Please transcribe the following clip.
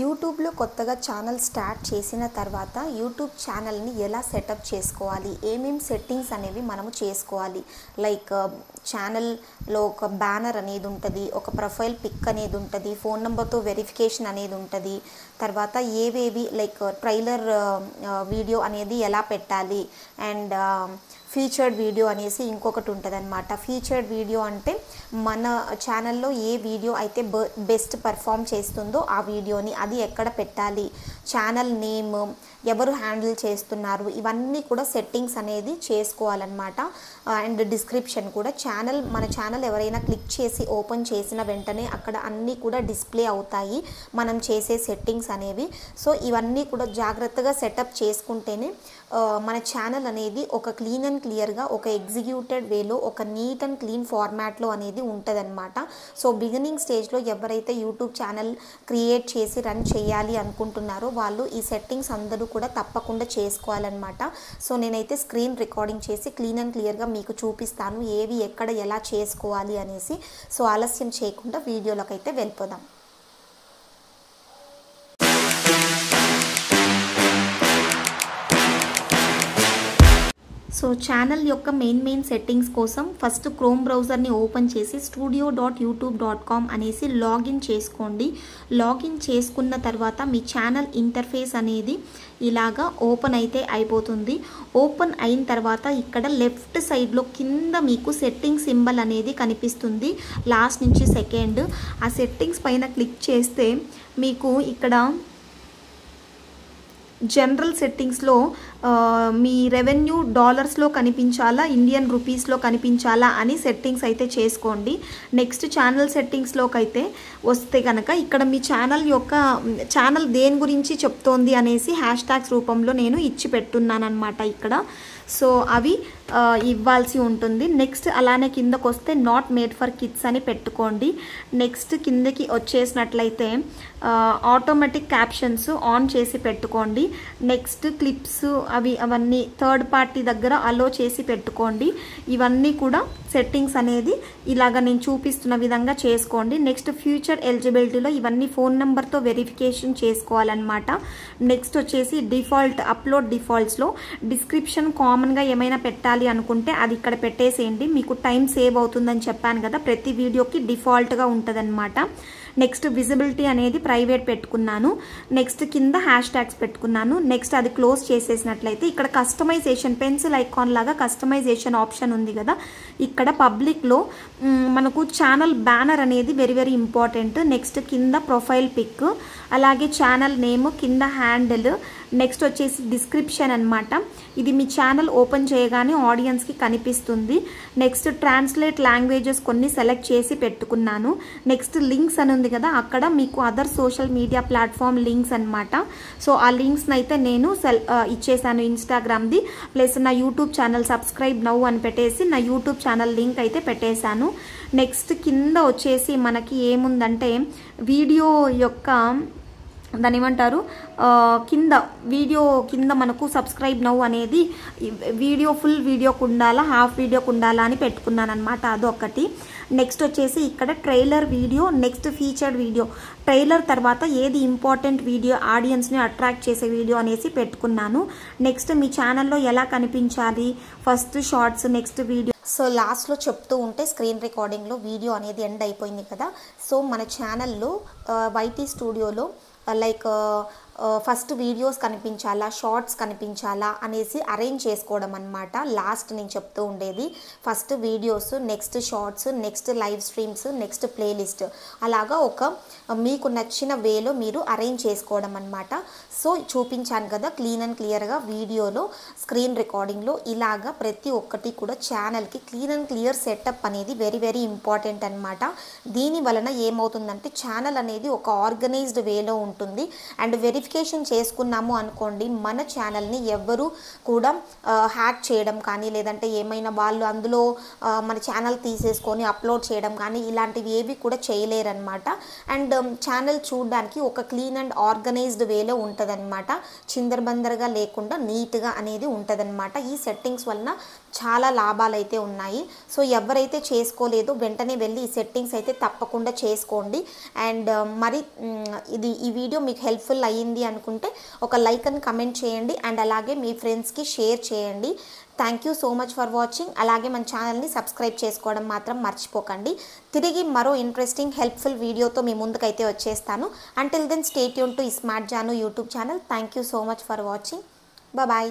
యూట్యూబ్లో కొత్తగా channel start చేసిన తర్వాత యూట్యూబ్ ఛానల్ని ఎలా సెటప్ చేసుకోవాలి, ఏమేమి సెట్టింగ్స్ అనేవి మనము చేసుకోవాలి. లైక్ ఛానల్లో ఒక బ్యానర్ అనేది ఉంటుంది, ఒక ప్రొఫైల్ పిక్ అనేది ఉంటుంది, ఫోన్ నెంబర్తో వెరిఫికేషన్ అనేది ఉంటుంది. తర్వాత ఏవేవి లైక్ ట్రైలర్ వీడియో అనేది ఎలా పెట్టాలి అండ్ ఫీచర్డ్ వీడియో అనేసి ఇంకొకటి ఉంటుంది అనమాట. ఫీచర్డ్ వీడియో అంటే మన ఛానల్లో ఏ వీడియో అయితే బెస్ట్ పర్ఫామ్ చేస్తుందో ఆ వీడియోని అది ఎక్కడ పెట్టాలి, ఛానల్ నేమ్, ఎవరు హ్యాండిల్ చేస్తున్నారు, ఇవన్నీ కూడా సెట్టింగ్స్ అనేది చేసుకోవాలన్నమాట. అండ్ డిస్క్రిప్షన్ కూడా మన ఛానల్ ఎవరైనా క్లిక్ చేసి ఓపెన్ చేసిన వెంటనే అక్కడ అన్నీ కూడా డిస్ప్లే అవుతాయి మనం చేసే సెట్టింగ్స్ అనేవి. సో ఇవన్నీ కూడా జాగ్రత్తగా సెటప్ చేసుకుంటేనే మన ఛానల్ అనేది ఒక క్లీన్ అండ్ క్లియర్గా, ఒక ఎగ్జిక్యూటెడ్ వేలో, ఒక నీట్ అండ్ క్లీన్ ఫార్మాట్లో అనేది ఉంటుందన్నమాట. సో బిగినింగ్ స్టేజ్లో ఎవరైతే యూట్యూబ్ ఛానల్ క్రియేట్ చేసి రన్ చేయాలి అనుకుంటున్నారో వాళ్ళు ఈ సెట్టింగ్స్ అందరూ కూడా తప్పకుండా చేసుకోవాలన్నమాట. సో నేనైతే స్క్రీన్ రికార్డింగ్ చేసి క్లీన్ అండ్ క్లియర్గా మీకు చూపిస్తాను ఏవి ఎక్కడ ఎలా చేసుకోవాలి అనేసి. సో ఆలస్యం చేయకుండా వీడియోలోకి అయితే వెళ్ళిపోదాం. సో ఛానల్ యొక్క మెయిన్ సెట్టింగ్స్ కోసం ఫస్ట్ క్రోమ్ బ్రౌజర్ని ఓపెన్ చేసి studio.youtube.com అనేసి లాగిన్ చేసుకోండి. లాగిన్ చేసుకున్న తర్వాత మీ ఛానల్ ఇంటర్ఫేస్ అనేది ఇలాగా ఓపెన్ అయితే అయిపోతుంది. ఓపెన్ అయిన తర్వాత ఇక్కడ లెఫ్ట్ సైడ్లో కింద మీకు సెట్టింగ్ సింబల్ అనేది కనిపిస్తుంది, లాస్ట్ నుంచి సెకండ్. ఆ సెట్టింగ్స్ పైన క్లిక్ చేస్తే మీకు ఇక్కడ జనరల్ సెట్టింగ్స్లో మీ రెవెన్యూ డాలర్స్లో కనిపించాలా, ఇండియన్ రూపీస్లో కనిపించాలా అని సెట్టింగ్స్ అయితే చేసుకోండి. నెక్స్ట్ ఛానల్ సెట్టింగ్స్లోకి అయితే వస్తే కనుక ఇక్కడ మీ ఛానల్ దేని గురించి చెప్తోంది అనేసి హ్యాష్ ట్యాగ్స్ రూపంలో నేను ఇచ్చి పెట్టున్నాను అనమాట ఇక్కడ. సో అవి ఇవ్వాల్సి ఉంటుంది. నెక్స్ట్ అలానే కిందకు వస్తే నాట్ మేడ్ ఫర్ కిడ్స్ అని పెట్టుకోండి. నెక్స్ట్ కిందకి వచ్చేసినట్లయితే ఆటోమేటిక్ క్యాప్షన్స్ ఆన్ చేసి పెట్టుకోండి. నెక్స్ట్ క్లిప్స్ అవన్నీ థర్డ్ పార్టీ దగ్గర అలో చేసి పెట్టుకోండి. ఇవన్నీ కూడా సెట్టింగ్స్ అనేది ఇలాగ నేను చూపిస్తున్న విధంగా చేసుకోండి. నెక్స్ట్ ఫ్యూచర్ ఎలిజిబిలిటీలో ఇవన్నీ ఫోన్ నెంబర్తో వెరిఫికేషన్ చేసుకోవాలన్నమాట. నెక్స్ట్ వచ్చేసి అప్లోడ్ డిఫాల్ట్స్లో డిస్క్రిప్షన్ కామన్గా ఏమైనా పెట్టాలి అనుకుంటే అది ఇక్కడ పెట్టేసేయండి, మీకు టైం సేవ్ అవుతుందని చెప్పాను కదా. ప్రతి వీడియోకి డిఫాల్ట్గా ఉంటుందన్నమాట. నెక్స్ట్ విజిబిలిటీ అనేది ప్రైవేట్ పెట్టుకున్నాను. నెక్స్ట్ కింద హ్యాష్ ట్యాగ్స్ పెట్టుకున్నాను. నెక్స్ట్ అది క్లోజ్ చేసేసినట్లయితే ఇక్కడ కస్టమైజేషన్ పెన్సిల్ ఐకాన్ లాగా కస్టమైజేషన్ ఆప్షన్ ఉంది కదా, ఇక్కడ పబ్లిక్లో మనకు ఛానల్ బ్యానర్ అనేది వెరీ ఇంపార్టెంట్. నెక్స్ట్ కింద ప్రొఫైల్ పిక్, అలాగే ఛానల్ నేమ్, కింద హ్యాండిల్, నెక్స్ట్ వచ్చేసి డిస్క్రిప్షన్ అనమాట. ఇది మీ ఛానల్ ఓపెన్ చేయగానే ఆడియన్స్కి కనిపిస్తుంది. నెక్స్ట్ ట్రాన్స్లేట్ లాంగ్వేజెస్ కొన్ని సెలెక్ట్ చేసి పెట్టుకున్నాను. నెక్స్ట్ లింక్స్ అని ఉంది కదా, అక్కడ మీకు other social media platform links అనమాట. సో ఆ లింక్స్ని అయితే నేను ఇచ్చేసాను, ఇన్స్టాగ్రామ్ది ప్లస్ నా యూట్యూబ్ ఛానల్ సబ్స్క్రైబ్ నౌ అని పెట్టేసి నా యూట్యూబ్ ఛానల్ లింక్ అయితే పెట్టేశాను. నెక్స్ట్ కింద వచ్చేసి మనకి ఏముందంటే వీడియో యొక్క దాని ఏమంటారు వీడియో కింద మనకు సబ్స్క్రైబ్ నౌ అనేది ఫుల్ వీడియోకు ఉండాలా, హాఫ్ వీడియోకు ఉండాలా అని పెట్టుకున్నాను అనమాట, అదొకటి. నెక్స్ట్ వచ్చేసి ఇక్కడ trailer video, next featured video, trailer తర్వాత ఏది ఇంపార్టెంట్ వీడియో ఆడియన్స్ని అట్రాక్ట్ చేసే వీడియో అనేసి పెట్టుకున్నాను. నెక్స్ట్ మీ ఛానల్లో ఎలా కనిపించాలి, first shorts, next video. So లాస్ట్లో చెప్తూ ఉంటే స్క్రీన్ రికార్డింగ్లో వీడియో అనేది ఎండ్ అయిపోయింది కదా. సో మన ఛానల్లో వైటీ స్టూడియోలో లైక్ ఫస్ట్ వీడియోస్ కనిపించాలా, షార్ట్స్ కనిపించాలా అనేసి అరేంజ్ చేసుకోవడం అనమాట. లాస్ట్ నేను చెప్తూ ఉండేది first videos, next shorts, next live streams, next playlist, అలాగా మీకు నచ్చిన వేలో మీరు అరేంజ్ చేసుకోవడం అనమాట. సో చూపించాను కదా క్లీన్ అండ్ క్లియర్గా వీడియోలో, స్క్రీన్ రికార్డింగ్లో ఇలాగా ప్రతి ఒక్కటి కూడా ఛానల్కి క్లీన్ అండ్ క్లియర్ సెటప్ అనేది వెరీ ఇంపార్టెంట్ అనమాట. దీని వలన ఏమవుతుందంటే ఛానల్ అనేది ఒక ఆర్గనైజ్డ్ వేలో ఉంటుంది. అండ్ వెరిఫికేషన్ చేసుకున్నాము అనుకోండి, మన ఛానల్ని ఎవ్వరూ కూడా హ్యాక్ చేయడం కానీ, లేదంటే ఏమైనా వాళ్ళు అందులో మన ఛానల్ తీసేసుకొని అప్లోడ్ చేయడం కానీ ఇలాంటివి ఏవి కూడా చేయలేరన్నమాట. అండ్ ఛానల్ చూడడానికి ఒక క్లీన్ అండ్ ఆర్గనైజ్డ్ వేలో ఉంటుందన్నమాట, చిందరబందరగా లేకుండా నీట్గా అనేది ఉంటుందన్నమాట. ఈ సెట్టింగ్స్ వలన చాలా లాభాలు అయితే ఉన్నాయి. సో ఎవరైతే చేసుకోలేదో వెంటనే వెళ్ళి ఈ సెట్టింగ్స్ అయితే తప్పకుండా చేసుకోండి. అండ్ మరి ఈ వీడియో మీకు హెల్ప్ఫుల్ అయ్యింది అనుకుంటే ఒక లైక్ అని కమెంట్ చేయండి. అండ్ అలాగే మీ ఫ్రెండ్స్కి షేర్ చేయండి. Thank you so much for watching. అలాగే మన ఛానల్ని సబ్స్క్రైబ్ చేసుకోవడం మాత్రం మర్చిపోకండి. తిరిగి మరో ఇంట్రెస్టింగ్ హెల్ప్ఫుల్ వీడియోతో మీ ముందుకైతే వచ్చేస్తాను. Until then stay tune to smart Janu YouTube channel. Thank you so much for watching. Bye.